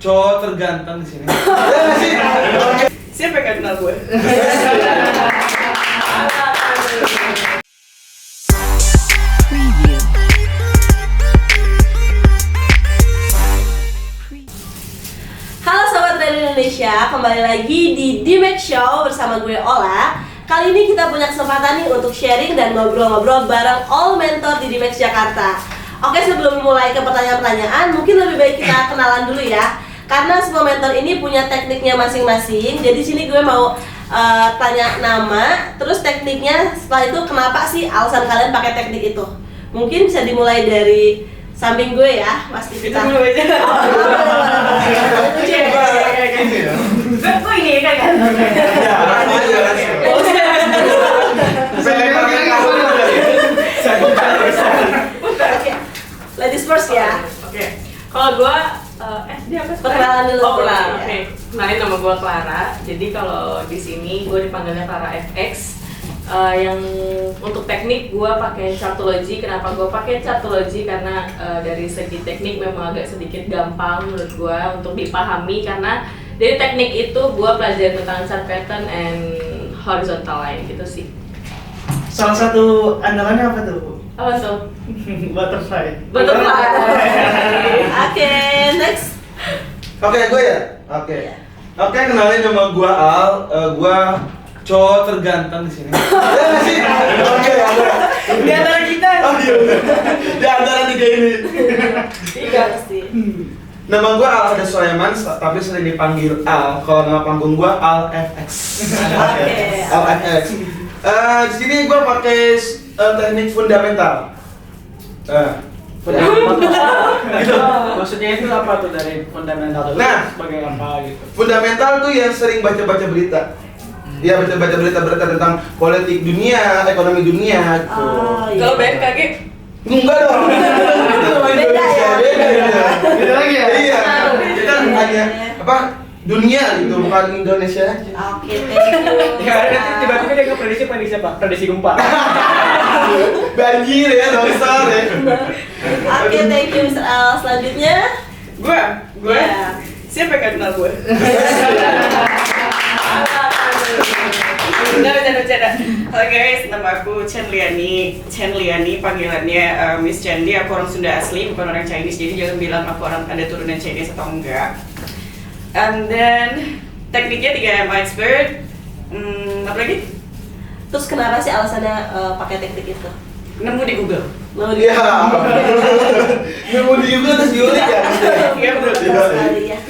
cowok terganteng di sini. Siapa yang gak kenal gue? Halo Sobat dari Indonesia, kembali lagi di D-Max Show bersama gue Ola. Kali ini kita punya kesempatan nih untuk sharing dan ngobrol-ngobrol bareng all mentor di D-Max Jakarta. Oke, sebelum mulai ke pertanyaan-pertanyaan, mungkin lebih baik kita kenalan dulu ya. Karena semua mentor ini punya tekniknya masing-masing. Jadi sini gue mau tanya nama, terus tekniknya. Setelah itu kenapa sih alasan kalian pakai teknik itu? Mungkin bisa dimulai dari samping gue ya, pasti kita. Itu dulu aja. Kok ini kan? Oke, ladies first ya. Oke. Kalau gue, dia apa? Perkenalan dulu. Oh, Clara. Ya. Oke. Kenalin nama gue Clara. Jadi kalau di sini gue dipanggilnya Clara FX. Yang untuk teknik gue pakai Chartology. Kenapa gue pakai Chartology? Karena dari segi teknik memang agak sedikit gampang menurut gue untuk dipahami, karena dari teknik itu gue pelajari tentang chart pattern and horizontal line gitu sih. Salah satu andalannya apa tuh? Apa tuh? Butterfly. Butterfly. Oke, next. Oke, gue ya? Oke. Oke, kenalin nama gue Al. Gue cowok terganteng di sini. Oke, Di antara kita. Oh iya. Di antara tiga ini. Tiga pasti. Nama gue Al Ada Sulaiman, tapi sering dipanggil Al. Kalau nama panggung gue Al FX. Oke. Al FX. Di sini gue pakai teknik fundamental. Gitu. Maksudnya itu apa tuh dari fundamental itu Nah. sebagai apa gitu? Fundamental tuh yang sering baca-baca berita. Ya, baca-baca berita-berita tentang politik dunia, ekonomi dunia gitu. Oh, iya. Kalau BMKG, Enggak dong. Itu nama Beda Indonesia. ya? Beda ya. Beda lagi ya? Iya. Kita hanya apa? Dunia gitu, bukan Indonesia aja. Oke, thank you. Ya, tiba-tiba dia prediksi apa? Prediksi gempa. Banjir ya, longsor ya. Oke, thank you Mr. Al. Selanjutnya, gue. Ya. Siapa yang gak kenal gue? Bercanda. Halo guys, nama aku Chen Liani, panggilannya Miss Chandy. Aku orang Sunda asli, bukan orang Chinese. Jadi jangan bilang aku orang ada turunan Chinese atau enggak. And then tekniknya 3M expert. Apa lagi? terus kenapa sih alasannya pakai teknik itu? Nemu di Google. Mau Iya. Nemu di Google terus diulik ya. Iya betul. sekali ya.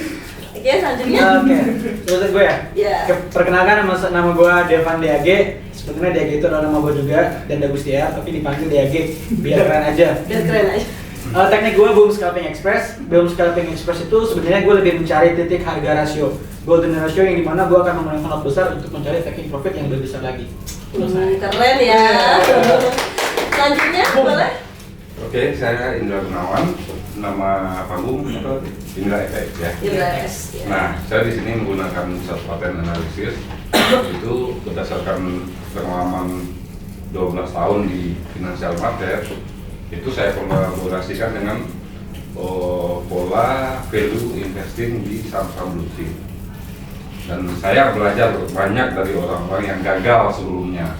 Oke, selanjutnya. Oke, terus gue ya? Ya. Perkenalkan nama gue Devan Diage. Sebenarnya Diage itu adalah nama gue juga, dan Dagustiar, tapi dipanggil Diage biar keren aja. Biar keren aja. Teknik gue Boom Scalping Express. Boom Scalping Express itu sebenarnya gue lebih mencari titik harga rasio, golden ratio, yang dimana gue akan menggunakan lot besar untuk mencari taking profit yang lebih besar lagi. Keren ya. Selanjutnya boleh? Oke, saya Indra Gunawan, nama panggung atau Indra FX ya. Yes. Nah, saya di sini menggunakan chart pattern analisis itu berdasarkan pengalaman 12 tahun di financial market. Itu saya kolaborasikan dengan pola value investing di saham-saham blue chip. Dan saya belajar banyak dari orang-orang yang gagal sebelumnya,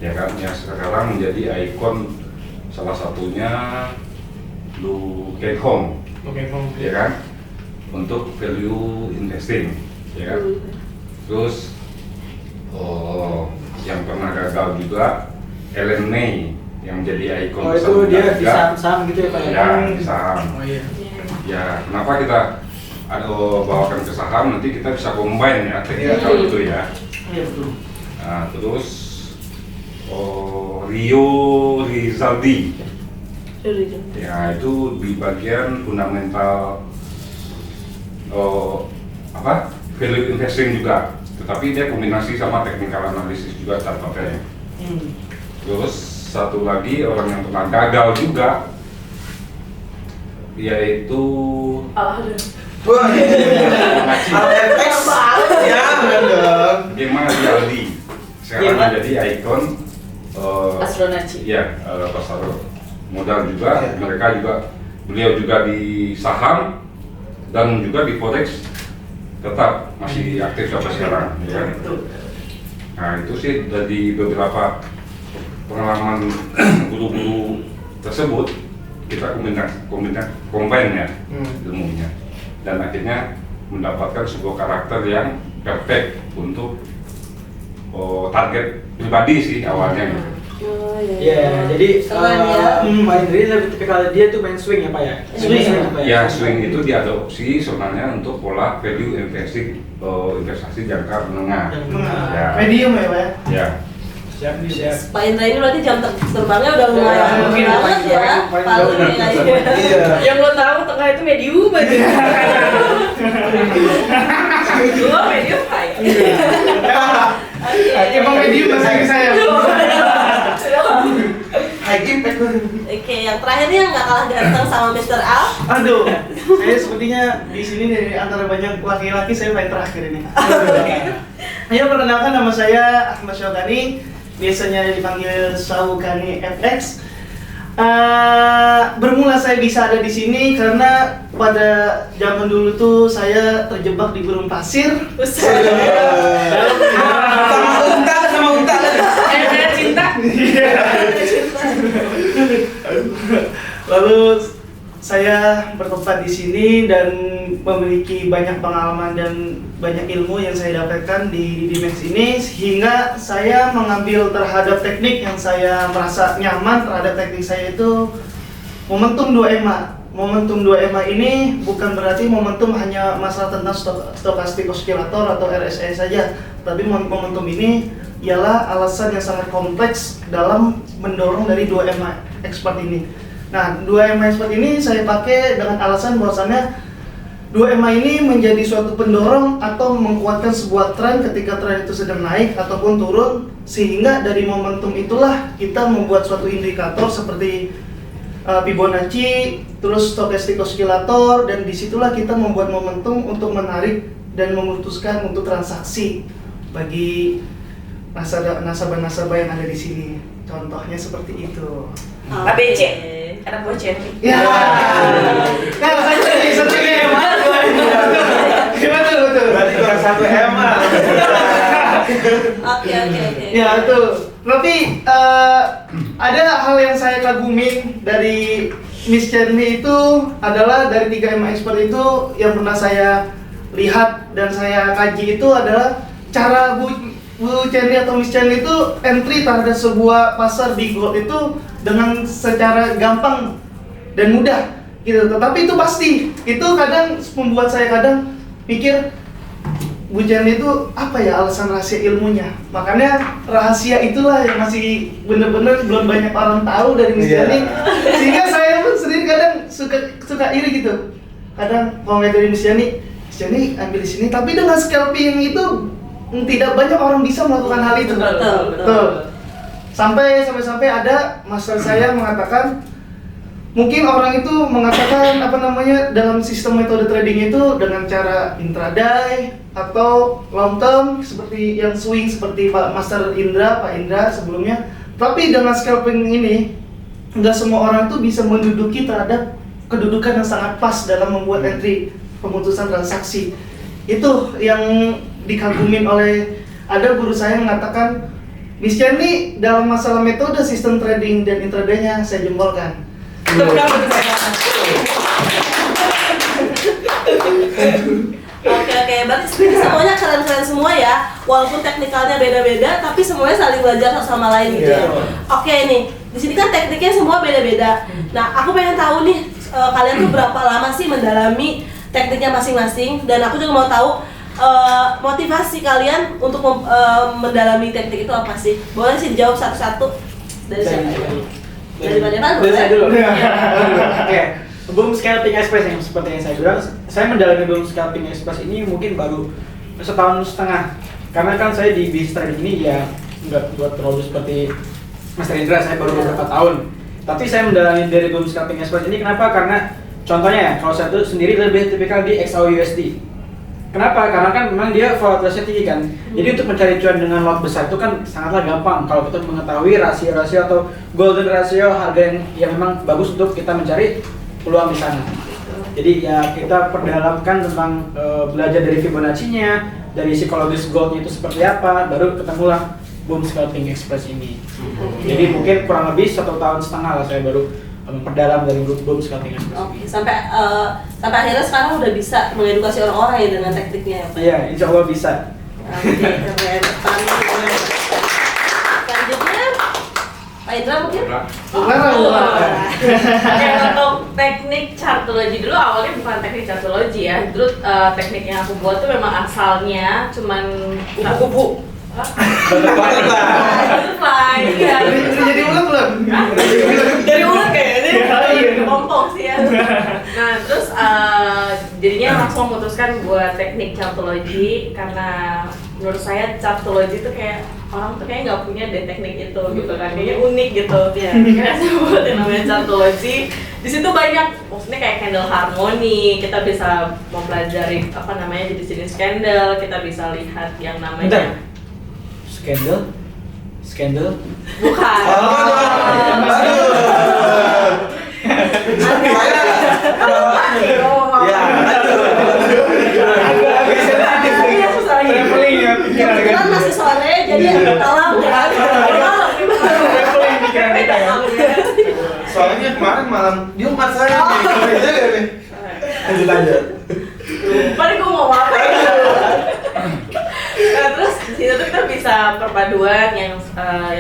ya kan, yang sekarang menjadi ikon, salah satunya Lu Kenhong, ya kan, untuk value investing, ya kan. Terus yang pernah gagal juga Ellen May yang menjadi ikon. Oh, itu dia di saham-saham gitu ya Pak? Ya, di saham. Oh iya. Ya, kenapa kita bawakan ke saham, nanti kita bisa combine ya teknikal itu ya. Iya betul. Nah, terus Rio Rizaldi, ya itu di bagian fundamental value investing juga, tetapi dia kombinasi sama technical analysis juga chart pattern. Terus satu lagi orang yang pernah gagal juga, yaitu Wah. Al FX. Ya, benar dong. Gema Rizaldi. Sekarang menjadi ikon Astronaci. ya pasar modal juga. Mereka juga, beliau juga di saham, dan juga di Forex tetap masih aktif sampai sekarang, ya. Nah itu sih dari beberapa pengalaman guru-guru tersebut kita combine ya ilmunya, dan akhirnya mendapatkan sebuah karakter yang perfect untuk target pribadi sih awalnya. Oh, Ya, jadi keren ya. Pak Indri lebih tipikal dia tuh main swing ya Pak ya? Swing. Apa Ya, swing itu diadopsi sebenarnya untuk pola value investasi jangka menengah. Ya. Medium ya Pak ya? Ya. Siap nih, siap. Pak Indra ini berarti jam terbangnya udah lumayan mungkin banget ya. paling Pak jauh Indra dari kayaknya. Iya. Yang lo tahu tengah itu medium aja. Gua medium high. Emang medium bahasa saya. High impact. Oke, yang terakhir nih yang nggak kalah ganteng sama Mr. Al. Aduh, saya sepertinya di sini dari antara banyak laki-laki saya paling terakhir ini. Ayo perkenalkan, nama saya Ahmad Syokani, biasanya dipanggil Syokani FX. Bermula saya bisa ada di sini karena pada zaman dulu tuh saya terjebak di gurun pasir. Sama unta lagi. Saya cinta. Lalu saya bertempat di sini dan memiliki banyak pengalaman dan banyak ilmu yang saya dapatkan di Dimex ini, sehingga saya mengambil terhadap teknik yang saya merasa nyaman terhadap teknik saya itu momentum 2 EMA. Momentum 2 EMA ini bukan berarti momentum hanya masalah tentang stokastik oscillator atau RSI saja, tapi momentum ini ialah alasan yang sangat kompleks dalam mendorong dari 2 EMA expert ini. Nah, 2 EMA expert ini saya pakai dengan alasan bahwasannya 2 EMA ini menjadi suatu pendorong atau menguatkan sebuah tren ketika tren itu sedang naik ataupun turun, sehingga dari momentum itulah kita membuat suatu indikator seperti Fibonacci, terus stochastic oscillator, dan disitulah kita membuat momentum untuk menarik dan memutuskan untuk transaksi bagi nasabah-nasabah yang ada di sini. Contohnya seperti itu. ABC. Anak buah Cherry. Ya. Nah, satu EMA. Betul. Berarti bukan 1 EMA. Oke. Ya itu. Tapi ada hal yang saya kagumin dari Miss Cherny itu adalah dari 3 EMA expert itu yang pernah saya lihat dan saya kaji itu adalah cara Bu Cherny atau Miss Cherny itu entry terhadap sebuah pasar di gold itu dengan secara gampang dan mudah gitu. Tetapi itu pasti, itu kadang membuat saya kadang pikir Bu Cherny itu apa ya alasan rahasia ilmunya. Makanya rahasia itulah yang masih benar-benar belum banyak orang tahu dari Miss Cherny. Sehingga saya pun sendiri kadang suka iri gitu. Kadang kalau ngeliat dari Miss Cherny ambil di sini, tapi dengan scalping itu tidak banyak orang bisa melakukan hal itu. Betul. Sampai ada master saya mengatakan, mungkin orang itu mengatakan dalam sistem metode trading itu dengan cara intraday atau long term seperti yang swing seperti Pak Indra sebelumnya. Tapi dengan scalping ini nggak semua orang tuh bisa menduduki terhadap kedudukan yang sangat pas dalam membuat entry pemutusan transaksi. Itu yang dikagumin oleh ada guru saya yang mengatakan, Miss Cherny dalam masalah metode sistem trading dan intradaynya saya jempolkan. Oke, berarti sebenarnya semuanya keren-keren semua ya. Walaupun teknikalnya beda-beda, tapi semuanya saling belajar satu sama lain gitu ya. Oke nih, di sini kan tekniknya semua beda-beda. Nah, aku pengen tahu nih, kalian tuh berapa lama sih mendalami tekniknya masing-masing? Dan aku juga mau tahu motivasi kalian untuk mendalami teknik itu apa sih? Boleh sih dijawab satu-satu dari siapa? Dari Panjatan Dari saya boleh? dulu. Oke. Boom Scalping Express yang seperti yang saya bilang, saya mendalami Boom Scalping Express ini mungkin baru 1,5 tahun. Karena kan saya di bisnis trading ini ya nggak buat terlalu seperti Mas Indra, saya baru beberapa tahun. Tapi saya mendalami dari Boom Scalping Express ini kenapa? Karena contohnya ya, kalau saya tuh sendiri lebih tipikal di XAUUSD. Kenapa? Karena kan memang dia volatilitasnya tinggi kan. Jadi untuk mencari cuan dengan lot besar itu kan sangatlah gampang kalau kita mengetahui rasio-rasio atau golden ratio harga yang memang bagus untuk kita mencari peluang di sana. Jadi ya kita perdalamkan tentang belajar dari Fibonacci-nya, dari psikologis goldnya itu seperti apa, baru ketemulah Boom Scalping Express ini. Jadi mungkin kurang lebih 1,5 tahun lah saya baru memperdalam dari Boom Scalping Express. Oke, sampai akhirnya sekarang udah bisa mengedukasi orang-orang ya dengan tekniknya ya Pak? Iya, insya Allah bisa. Oke, keren. Selanjutnya, Pak Indra mungkin? Oke, untuk teknik chartology dulu awalnya bukan teknik chartology ya. Dulu teknik yang aku buat tuh memang asalnya cuman kupu-kupu. Butterfly, iya. Jadi ulet belum? Dari ulet kayaknya, Iya. kepompong sih ya. Nah terus jadinya langsung memutuskan buat teknik chartology karena menurut saya chartology itu kayak orang tuh kayak nggak punya deh teknik itu gitu kan, kayaknya unik gitu. Karena saya buat yang namanya chartology. Di situ banyak, maksudnya kayak candle harmony, kita bisa mempelajari apa namanya jenis-jenis candle, kita bisa lihat yang namanya Skandal? bukan. Ya, Agak sensitif Iya, susah ya. traveling ya pikiran kan. Kebetulan masih sore, jadi tolong ya. Traveling pikiran kita ya. soalnya kemarin malam Jumat saya nih, keren juga nih. Lanjut aja. Paling gue mau apa? Nah, terus di situ tuh kita bisa perpaduan yang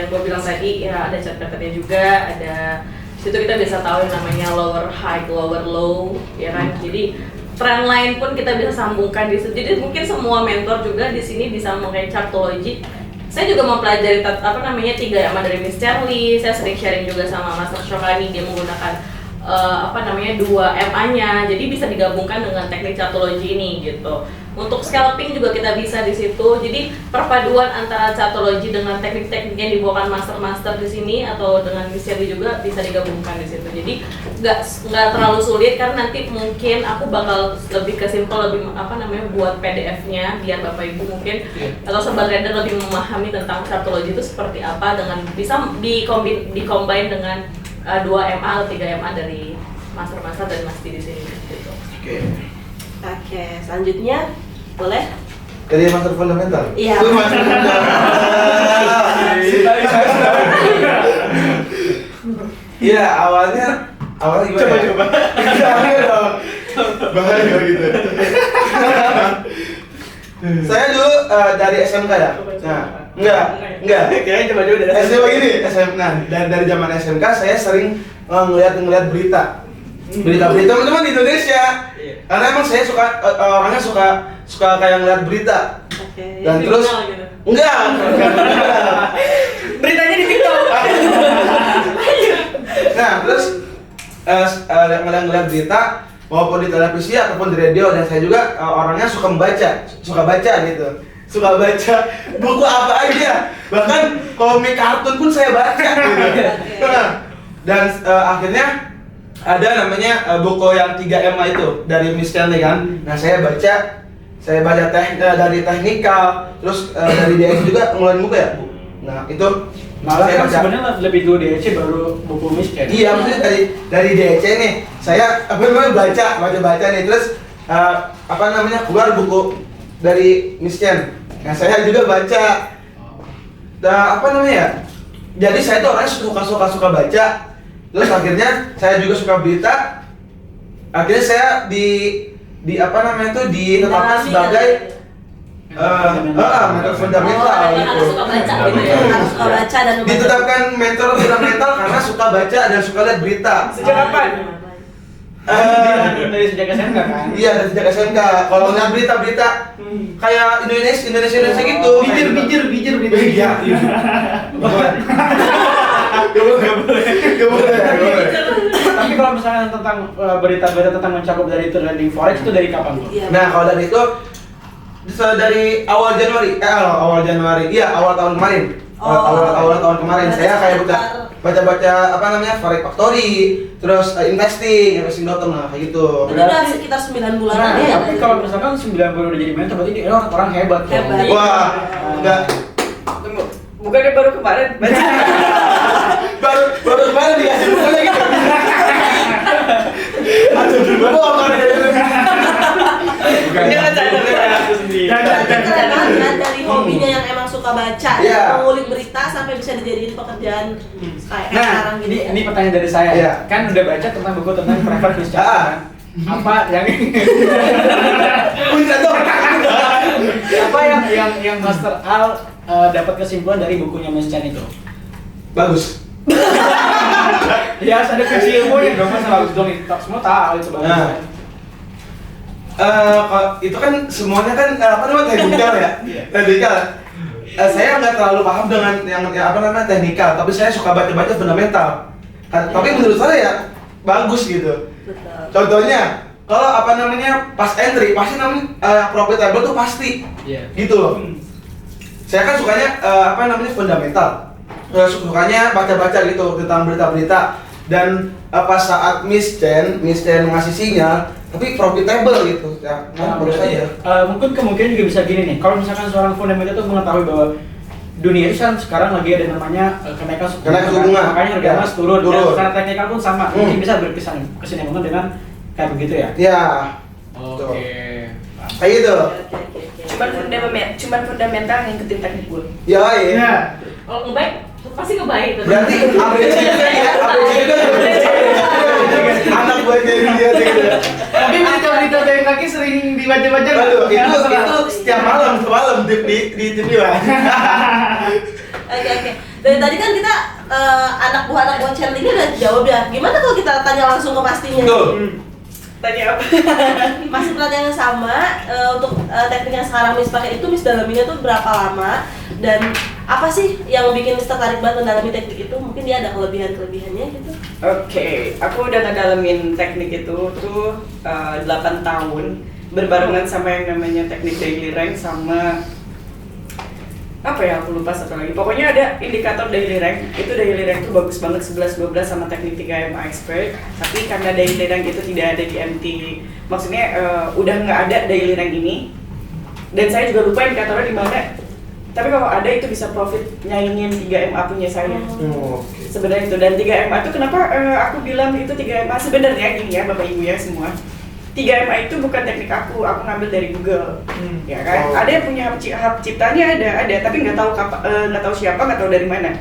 gue bilang tadi ya, ada chart patternnya juga, ada di situ kita bisa tahu yang namanya lower high, lower low, ya kan? Jadi trend line pun kita bisa sambungkan di situ. Jadi mungkin semua mentor juga di sini bisa memakai chartology. Saya juga mempelajari apa namanya 3 EMA dari Miss Charlie. Saya sering sharing juga sama Master Shokani, dia menggunakan apa namanya 2 MA-nya. Jadi bisa digabungkan dengan teknik chartology ini gitu. Untuk scalping juga kita bisa di situ. Jadi perpaduan antara chartology dengan teknik-teknik yang dibawakan master-master di sini atau dengan Miss Charlie juga bisa digabungkan di situ. Jadi nggak terlalu sulit karena nanti mungkin aku bakal lebih ke simple, lebih apa namanya buat PDF-nya biar Bapak Ibu mungkin atau sobat trader lebih memahami tentang chartology itu seperti apa dengan bisa dikombin dengan 2 MA atau 3 MA dari master-master dan Mas di sini gitu. Oke, selanjutnya boleh? Jadi master fundamental. Iya. Itu master fundamental. Iya, awalnya gimana? Coba. Jangan dong. Bahaya gitu. Saya dulu dari SMK ya. Nah, enggak. Kayaknya coba dulu dari SMA gini, SMA. Nah, dari zaman SMK saya sering ngeliat berita teman-teman di Indonesia. Karena emang saya orangnya suka kayak ngeliat berita. Oke. Dan terus Gitu. enggak. Beritanya di TikTok. Nah, terus ngeliat berita maupun di televisi ataupun di radio, dan saya juga orangnya suka baca gitu. Suka baca buku apa aja, bahkan komik kartun pun saya baca gitu. Nah, dan akhirnya ada namanya buku yang 3 MA itu dari Miss Stanley kan. Nah, saya baca dari teknikal, terus dari DX juga ngeluarin buku ya. Nah, itu malah saya kan baca. sebenarnya lebih dulu DEC baru buku miskin. Iya, maksudnya dari DEC nih, saya baca nih, terus apa namanya keluar buku dari Miss Chen. Nah, saya juga baca. Apa namanya ya? Jadi saya tuh orangnya suka baca. Terus akhirnya saya juga suka berita. Akhirnya saya di apa namanya tuh ditetapkan sebagai mentor fundamental Karena gitu. suka baca gitu ya. Harus suka baca dan membaca. Ditetapkan mentor fundamental karena suka baca dan suka lihat berita. Sejak kapan? Dari sejak SMK kan? Iya, dari sejak SMK. Kalau ngeliat berita-berita kayak Indonesia gitu. Bijir berita. Iya. Gak boleh. Tapi kalau misalnya tentang berita-berita tentang mencakup dari trending forex itu dari kapan tuh? Iya. Nah, kalau dari itu dari awal Januari. Iya, awal tahun kemarin. Awal tahun kemarin saya kayak baca apa namanya Forex Factory, terus investing.com lah kayak gitu. Itu udah sekitar 9 bulanan Nah, ya. tapi kalau misalkan 9 bulan udah jadi mentor berarti dia orang hebat. Hebat. Wah, enggak. Bukannya baru kemarin baca. baru kemarin dikasih buku lagi. Aduh, bohong kan. kerjaan kayak Nah, sekarang gitu ya. ini pertanyaan dari saya. Iya. Kan udah baca tentang buku tentang private mischief. Ah. Apa yang Punya tuh. apa yang Master Al dapat kesimpulan dari bukunya Mas Chan itu? Bagus. Ya, harus ada kunci ilmunya dong, masa bagus dong. Semua tahu itu bagus. Nah. Kalau itu kan semuanya kan apa namanya teknikal ya, Iya. teknikal. Saya nggak terlalu paham dengan yang apa namanya teknikal, tapi saya suka baca-baca fundamental. Tapi menurut saya ya bagus gitu. Betul. Contohnya, kalau apa namanya pas entry pasti namanya profitable tuh pasti, Iya. gitu loh. Saya kan sukanya apa namanya fundamental, sukanya baca-baca gitu tentang berita-berita. Dan pas saat Miss Chen ngasih sinyal, tapi profitable gitu, ya kan menurut saya. Mungkin kemungkinan juga bisa gini nih. Kalau misalkan seorang fundamental itu mengetahui bahwa dunia itu sekarang lagi ada namanya kenaikan suku Bunga. makanya harga Ya, emas turun. Dan turun. secara teknikal pun sama. Mungkin bisa berkesinambungan dengan kayak begitu ya. Ya, Oke. kayak gitu. Cuman fundamental yang ngikutin teknik gue. Ya, iya. Ya. Kalau ngebaik pasti ngebaik. Berarti ABC ya, ABC anak buat jadi dia gitu. Tapi berita-berita BMKG sering dibaca-baca nggak? Aduh, Ya, itu setiap malam di TV lah. Oke. Dari tadi kan kita anak buah Chen ini udah jawab ya. Gimana kalau kita tanya langsung ke pastinya? Tuh. Tanya apa? Masih pertanyaan yang sama untuk teknik yang sekarang Miss pakai itu Miss dalaminya tuh berapa lama dan apa sih yang bikin Miss tertarik banget mendalami teknik itu? Mungkin dia ada kelebihannya gitu. Oke, aku udah ngedalamin teknik itu tuh 8 tahun berbarengan sama yang namanya teknik daily rank sama apa ya, aku lupa satu lagi. Pokoknya ada indikator daily rank. Itu daily rank tuh bagus banget 11-12 sama teknik 3MA expert. Tapi karena daily rank itu tidak ada di MT, maksudnya udah nggak ada daily rank ini. Dan saya juga lupa indikatornya di mana. Tapi kalau ada itu bisa profit nyaingin 3MA punya saya. Sebenarnya itu. Dan 3MA itu kenapa aku bilang itu 3MA sebenarnya gini ya Bapak Ibu ya semua. 3MA itu bukan teknik aku ngambil dari Google, ya kan? Ada yang punya hak ciptanya ada, tapi nggak tahu siapa, nggak tahu dari mana.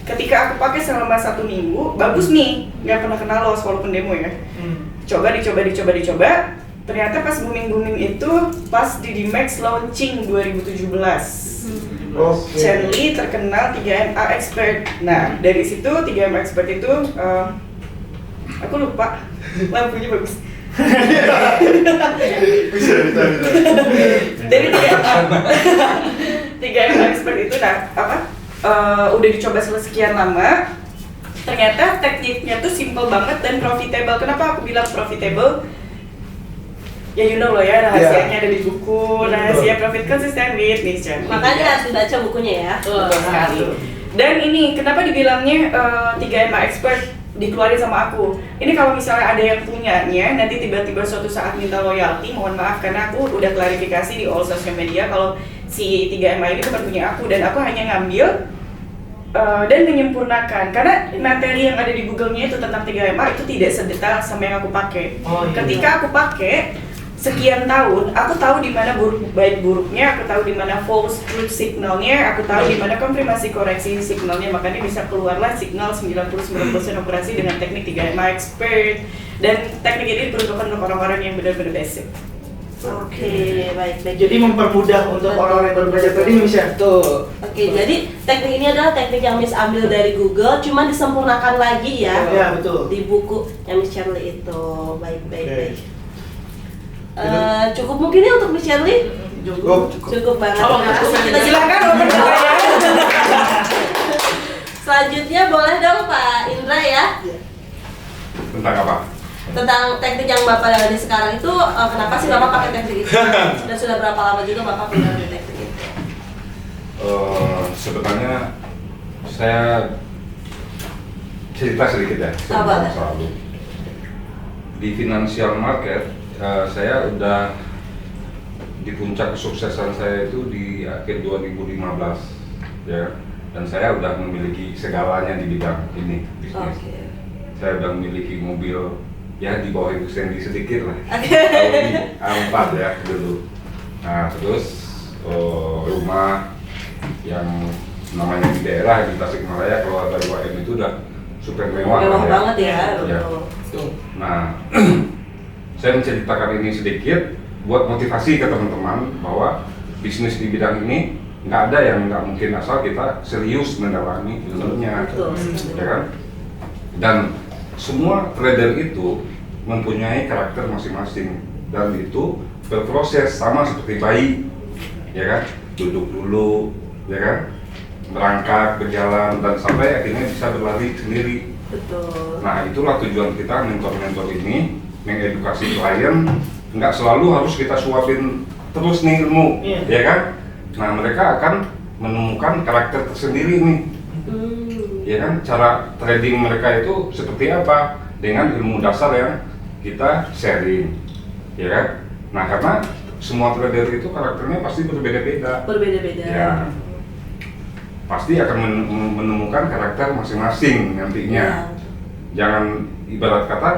Ketika aku pakai selama 1 minggu, bagus nih, nggak pernah kena loss walaupun demo ya. Dicoba. Ternyata pas booming itu pas di Max launching 2017. Chen Li terkenal 3MA expert. Nah dari situ 3MA expert itu aku lupa lampunya bagus. Bisa. Dari 3M expert itu udah dicoba sekian lama. Ternyata tekniknya tuh simple banget dan profitable. Kenapa aku bilang profitable? Ya you know loh ya, rahasianya ada di buku. Rahasia profit consistent with Miss Chen. Makanya harus dibaca bukunya ya. Betul sekali. Dan ini kenapa dibilangnya 3MA expert dikeluarin sama aku. Ini kalau misalnya ada yang punyanya, nanti tiba-tiba suatu saat minta loyalty, mohon maaf karena aku udah klarifikasi di all social media kalau si 3MA ini bukan punya aku dan aku hanya ngambil dan menyempurnakan karena materi yang ada di Google-nya itu tentang 3MA itu tidak sedetail sama yang aku pakai. Ketika aku pakai sekian tahun, aku tahu di mana baik buruknya, aku tahu di mana false truth signalnya, aku tahu di mana konfirmasi koreksi signalnya, makanya bisa keluarlah signal 99% operasi dengan teknik 3MA expert dan teknik ini diperuntukkan untuk orang-orang yang benar-benar basic. Oke, baik. Jadi mempermudah untuk orang yang baru belajar coding bisa. Tuh. Oke, jadi teknik ini adalah teknik yang Miss ambil dari Google, cuma disempurnakan lagi ya. Ya betul. Di buku yang Miss Shirley itu. Baik. Cukup mungkin ya untuk Miss Shirley? Cukup banget. Kita Silakan open pertanyaan. Selanjutnya boleh dong Pak Indra ya. Tentang apa? Tentang teknik yang Bapak dalami sekarang itu, kenapa sih Bapak pakai teknik itu? Dan sudah berapa lama juga Bapak mendalami teknik itu? Sebenarnya saya cerita sedikit ya tentang selalu di financial market. Saya udah di puncak kesuksesan saya itu di akhir 2015 ya, dan saya udah memiliki segalanya di bidang ini bisnis. Saya udah memiliki mobil ya di bawah Ibu Sandy sedikit lah, Audi A4 ya dulu. Nah terus rumah yang namanya di daerah di Tasikmalaya kalau ada UAM itu udah super mewah. Mewah lah banget ya. Ya. Betul. Nah, saya menceritakan ini sedikit buat motivasi ke teman-teman bahwa bisnis di bidang ini nggak ada yang nggak mungkin asal kita serius mendalami ilmunya, Betul. ya kan? Dan semua trader itu mempunyai karakter masing-masing dan itu berproses sama seperti bayi, ya kan? Duduk dulu, ya kan? Merangkak, berjalan dan sampai akhirnya bisa berlari sendiri. Betul. Nah, itulah tujuan kita mentor-mentor ini mengedukasi klien. Nggak selalu harus kita suapin terus nih ilmu, Iya. ya kan? Nah, mereka akan menemukan karakter tersendiri nih, ya kan? Cara trading mereka itu seperti apa dengan ilmu dasar yang kita sharing, ya kan? Nah, karena semua trader itu karakternya pasti berbeda-beda. Berbeda-beda. Ya, pasti akan menemukan karakter masing-masing nantinya. Jangan ibarat kata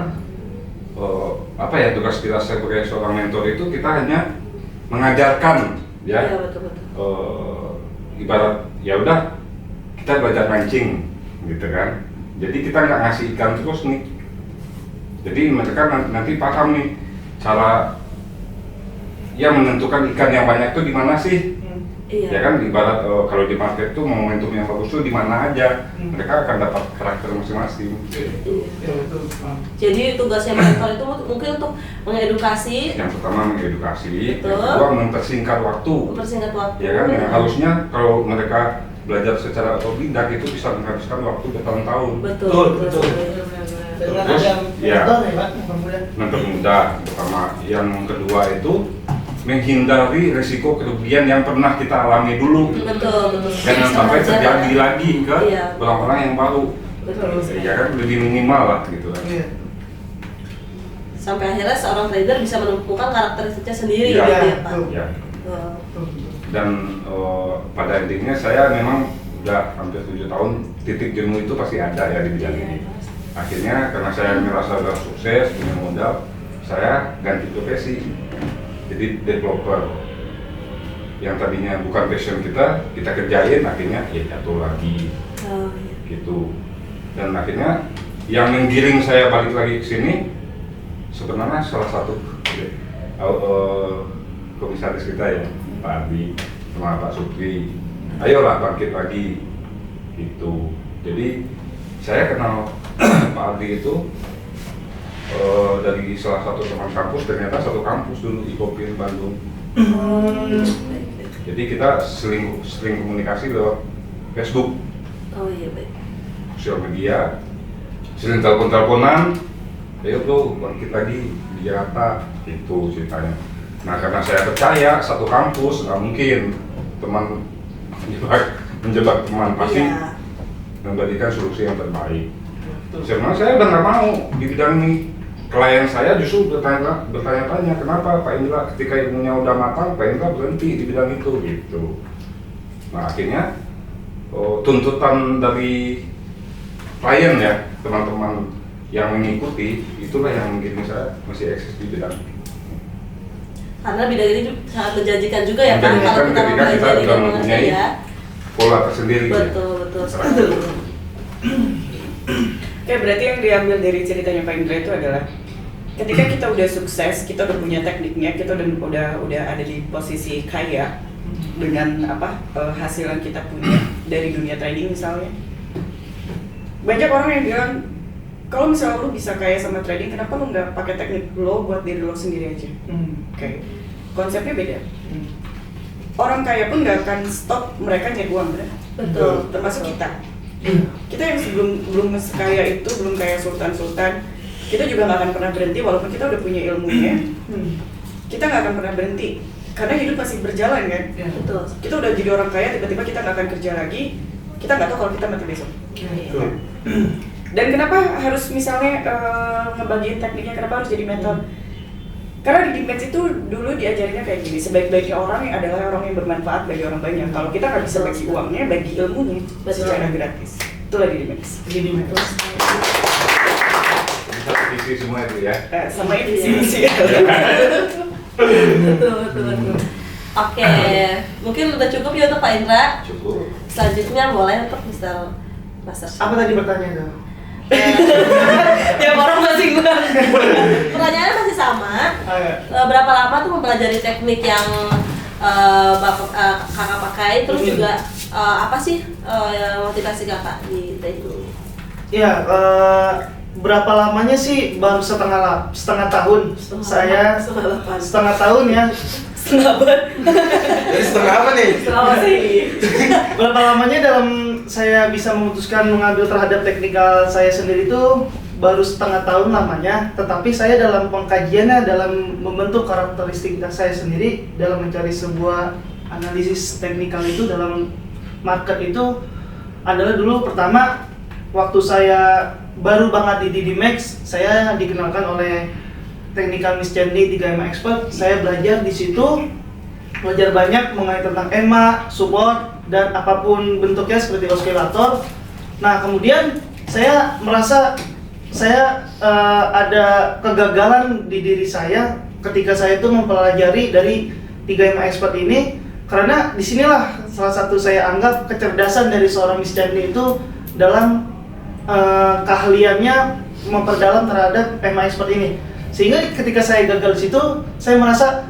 apa ya, tugas kita sebagai seorang mentor itu kita hanya mengajarkan, ya. Iya, betul. Ibarat ya udah kita belajar mancing, gitu kan. Jadi kita nggak ngasih ikan terus nih. Jadi mereka nanti paham nih cara ya menentukan ikan yang banyak itu di mana sih. Iya. Ya kan, ibarat kalau di market tuh momentum yang bagus tuh di mana aja, mereka akan dapat karakter masing-masing. Ya, betul. Jadi tugasnya mentor itu mungkin untuk mengedukasi, Yang pertama mengedukasi, Betul. yang kedua mempersingkat waktu. mempersingkat waktu. Ya kan, yang harusnya kalau mereka belajar secara otodidak itu bisa menghabiskan waktu bertahun-tahun. Betul, Betul. Dengan Terus, ada ya. mentor ya Pak, mempermudah. Mempermudah, pertama. Yang kedua itu menghindari resiko kerugian yang pernah kita alami dulu. Betul. Jangan sampai terjadi lagi ke Iya. orang-orang yang baru. Betul. Ya kan, lebih minimal lah gitu kan. Iya. Sampai akhirnya seorang trader bisa menemukan karakteristiknya sendiri, Iya. gitu ya Pak. Ya. Betul. Dan pada intinya saya memang udah hampir 7 tahun, titik jenuh itu pasti ada ya di bidang ini. Akhirnya karena saya merasa udah sukses, punya modal, saya ganti profesi jadi developer. Yang tadinya bukan passion kita kerjain, akhirnya ya jatuh lagi Oh, iya. gitu. Dan akhirnya yang menggiring saya balik lagi ke sini sebenarnya salah satu komisaris kita ya, Pak Adi sama Pak Supri. Ayolah bangkit lagi gitu. Jadi saya kenal Pak Adi itu dari salah satu teman kampus, ternyata satu kampus dulu di Kopin Bandung. Jadi kita sering komunikasi lewat Facebook, Oh iya, baik. sosial media, sering telepon-teleponan. Ayo tuh bangkit lagi di Jakarta, itu ceritanya. Nah, karena saya percaya satu kampus nggak mungkin teman menjebak teman, pasti Iya. memberikan solusi yang terbaik. Sebenarnya saya udah nggak mau di bidang ini. Klien saya justru bertanya-tanya kenapa Pak Indra ketika ilmunya udah matang, Pak Indra berhenti di bidang itu gitu. Nah, akhirnya tuntutan dari klien ya, teman-teman yang mengikuti, itulah yang mungkin saya masih eksis di bidang ini. Karena bidang ini sangat menjanjikan juga ya Pak, Menjanjikan kalau kita ketika kita mempelajari sudah dan mengerti mempunyai ya. pola tersendiri. Betul sekali. Oke, berarti yang diambil dari ceritanya Pak Indra itu adalah ketika kita udah sukses, kita udah punya tekniknya, kita udah ada di posisi kaya dengan hasil yang kita punya dari dunia trading misalnya. Banyak orang yang bilang, kalau misalnya lu bisa kaya sama trading, kenapa lu nggak pakai teknik lo buat diri lo sendiri aja? Oke, konsepnya beda. Orang kaya pun nggak akan stop mereka nyari uang, kan? Betul. Termasuk kita. Kita yang belum sekaya itu, belum kayak sultan-sultan, kita juga nggak akan pernah berhenti walaupun kita udah punya ilmunya. Kita nggak akan pernah berhenti karena hidup masih berjalan kan. Betul. Kita udah jadi orang kaya, tiba-tiba kita nggak akan kerja lagi, kita nggak tahu kalau kita mati besok. Dan kenapa harus misalnya ngebagiin tekniknya, kenapa harus jadi mentor? Karena di Dimex itu dulu diajarinnya kayak gini, sebaik-baiknya orang yang adalah orang yang bermanfaat bagi orang banyak. Kalau kita nggak bisa bagi uangnya, bagi ilmunya secara gratis. Itulah di Dimex. Bisa visi semua itu ya. Sama ini visi. Betul. Oke, mungkin udah cukup ya untuk Pak Indra. Cukup. selanjutnya boleh untuk Master Apa tadi pertanyaan tuh? Tiap orang masing-masing. Pertanyaannya masih sama. Ayo. Berapa lama tuh mempelajari teknik yang kakak pakai? Terus juga apa sih motivasi kakak di trading? Ya, berapa lamanya sih? Baru setengah tahun. Saya setengah tahun ya. Jadi setengah apa nih? Selama sih. Berapa lamanya dalam saya bisa memutuskan mengambil terhadap teknikal saya sendiri itu baru setengah tahun lamanya. Tetapi saya dalam pengkajiannya, dalam membentuk karakteristik saya sendiri, dalam mencari sebuah analisis teknikal itu dalam market itu adalah dulu pertama waktu saya baru banget di DDMax, saya dikenalkan oleh Technical Miss Chandy 3MA Expert. Saya belajar di situ, belajar banyak mengenai tentang EMA, support, dan apapun bentuknya seperti osilator. Nah, kemudian saya merasa saya ada kegagalan di diri saya ketika saya itu mempelajari dari 3MA Expert ini, karena disinilah salah satu saya anggap kecerdasan dari seorang Miss Chandy itu dalam keahliannya memperdalam terhadap EMA Expert ini. Sehingga ketika saya gagal di situ, saya merasa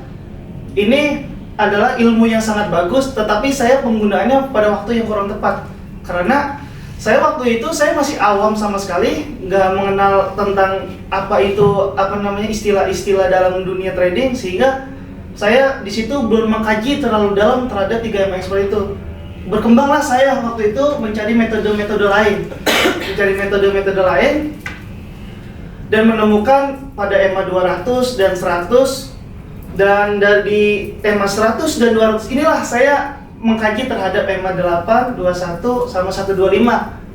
ini adalah ilmu yang sangat bagus, tetapi saya penggunaannya pada waktu yang kurang tepat. Karena saya waktu itu saya masih awam sama sekali, nggak mengenal tentang apa itu istilah-istilah dalam dunia trading, sehingga saya di situ belum mengkaji terlalu dalam terhadap 3M Expert itu. Berkembanglah saya waktu itu mencari metode-metode lain, dan menemukan pada EMA 200 dan 100, dan dari EMA 100 dan 200 inilah saya mengkaji terhadap EMA 8, 21 sama 125.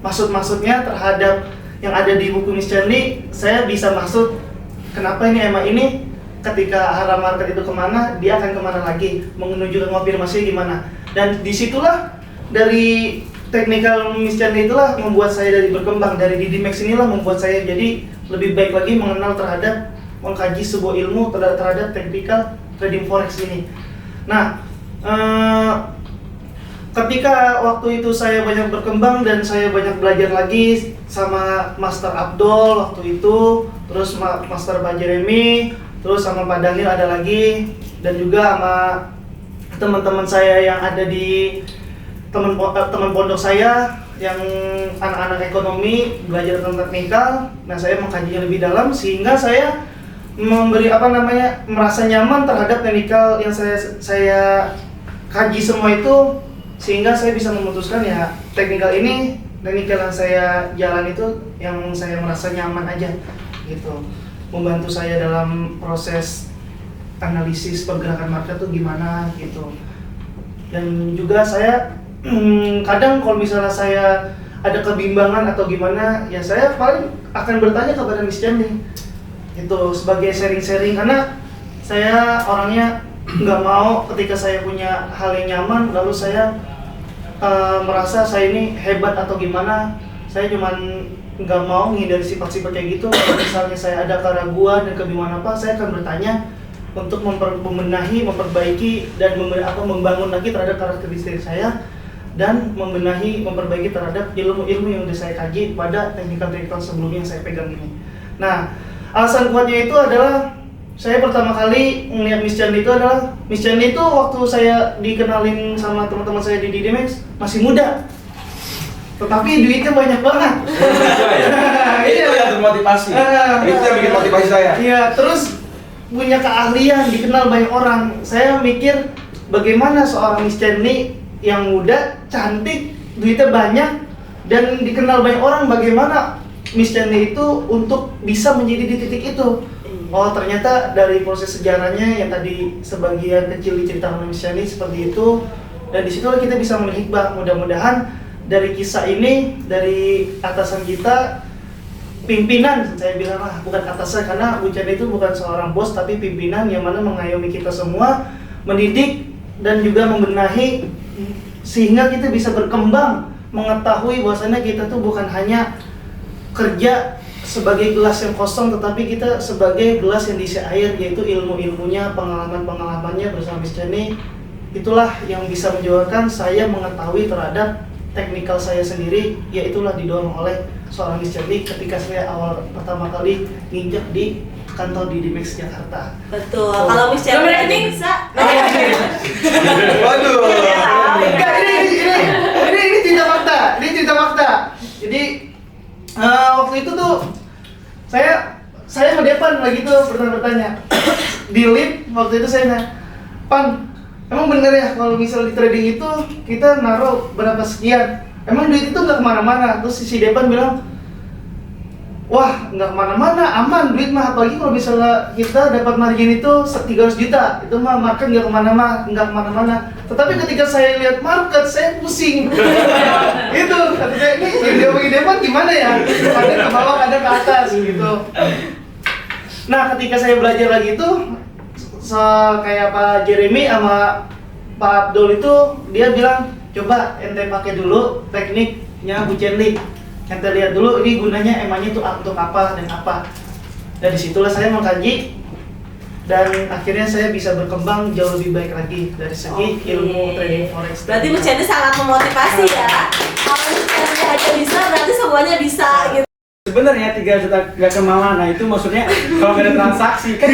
Maksudnya terhadap yang ada di buku Miss Chandy, saya bisa maksud kenapa ini EMA ini ketika arah market itu kemana, dia akan kemana lagi, menunjukkan konfirmasinya gimana. Dan disitulah dari Technical Miss Chandy itulah membuat saya dari berkembang, dari DDMax inilah membuat saya jadi lebih baik lagi mengenal terhadap mengkaji sebuah ilmu terhadap technical trading forex ini. Nah, ketika waktu itu saya banyak berkembang dan saya banyak belajar lagi sama Master Abdul waktu itu, terus Master Pak Jeremy, terus sama Pak Daniel ada lagi, dan juga sama teman-teman saya yang ada di teman pondok saya yang anak-anak ekonomi belajar tentang teknikal. Nah, saya mengkajinya lebih dalam sehingga saya merasa nyaman terhadap teknikal yang saya kaji semua itu, sehingga saya bisa memutuskan ya teknikal yang saya jalan itu yang saya merasa nyaman aja gitu, membantu saya dalam proses analisis pergerakan market tuh gimana gitu. Dan juga saya kadang kalau misalnya saya ada kebimbangan atau gimana, ya saya paling akan bertanya kepada Miss Chandy itu sebagai sharing-sharing, karena saya orangnya nggak mau ketika saya punya hal yang nyaman lalu saya merasa saya ini hebat atau gimana. Saya cuman nggak mau menghindari sifat-sifat kayak gitu. Kalau misalnya saya ada keraguan dan kebimbangan apa, saya akan bertanya untuk membenahi, memperbaiki, dan membangun lagi terhadap karakteristik saya, dan memperbaiki terhadap ilmu-ilmu yang sudah saya kaji pada teknikal-teknikal sebelumnya yang saya pegang ini. Nah, alasan kuatnya itu adalah saya pertama kali melihat Miss Chandy itu adalah Miss Chandy itu waktu saya dikenalin sama teman-teman saya di DDMax masih muda, tetapi duitnya banyak banget. Itu yang termotivasi. Itu yang bikin motivasi saya. Iya, terus punya keahlian, dikenal banyak orang. Saya mikir bagaimana seorang Miss Chandy yang muda, cantik, duitnya banyak, dan dikenal banyak orang, bagaimana Miss Chandy itu untuk bisa menjadi di titik itu. Oh, ternyata dari proses sejarahnya yang tadi sebagian kecil diceritakan oleh Miss Chandy seperti itu, dan disitulah kita bisa melihat hikmah. Mudah-mudahan dari kisah ini, dari atasan kita, pimpinan, saya bilang lah, bukan atasan, karena Bu Chandy itu bukan seorang bos, tapi pimpinan yang mana mengayomi kita semua, mendidik dan juga membenahi, sehingga kita bisa berkembang, mengetahui bahwasannya kita tuh bukan hanya kerja sebagai gelas yang kosong, tetapi kita sebagai gelas yang diisi air, yaitu ilmu-ilmunya, pengalaman-pengalamannya bersama Miss Chandy. Itulah yang bisa menyebabkan saya mengetahui terhadap teknikal saya sendiri, ya itulah didorong oleh seorang Mr. Lee ketika saya awal pertama kali nginjak di kantor di Dimex Jakarta. Betul. Kalau Miss Cherry aja bisa. Waduh. Enggak, ini cerita fakta. Ini cerita fakta. Jadi waktu itu tuh saya sama Depan lagi tuh bertanya di lift. Waktu itu saya nanya, Pan, emang bener ya kalau misal di trading itu kita naruh berapa sekian? Emang duit itu nggak kemana-mana? Terus si Depan bilang, wah nggak kemana-mana, aman duit mah, apalagi kalau misalnya kita dapat margin itu 300 juta, itu mah market nggak kemana-mana. Tetapi ketika saya lihat market, saya pusing. Itu kata saya, ini yang dia bagi Depan gimana ya? Kadang ke bawah, kadang ke atas gitu. Nah ketika saya belajar lagi itu, kayak Pak Jeremy sama Pak Abdul itu, dia bilang coba ente pakai dulu tekniknya Bu Chen-Li. Ente lihat dulu ini gunanya emangnya itu untuk apa dan apa. Dan disitulah saya mengkaji dan akhirnya saya bisa berkembang jauh lebih baik lagi dari segi ilmu trading forex. Berarti Miss Cherry sangat memotivasi ya. Kalau Miss Cherry aja bisa, berarti semuanya bisa gitu. Sebenarnya 3 juta nggak kemana-mana itu maksudnya kalau nggak ada transaksi kan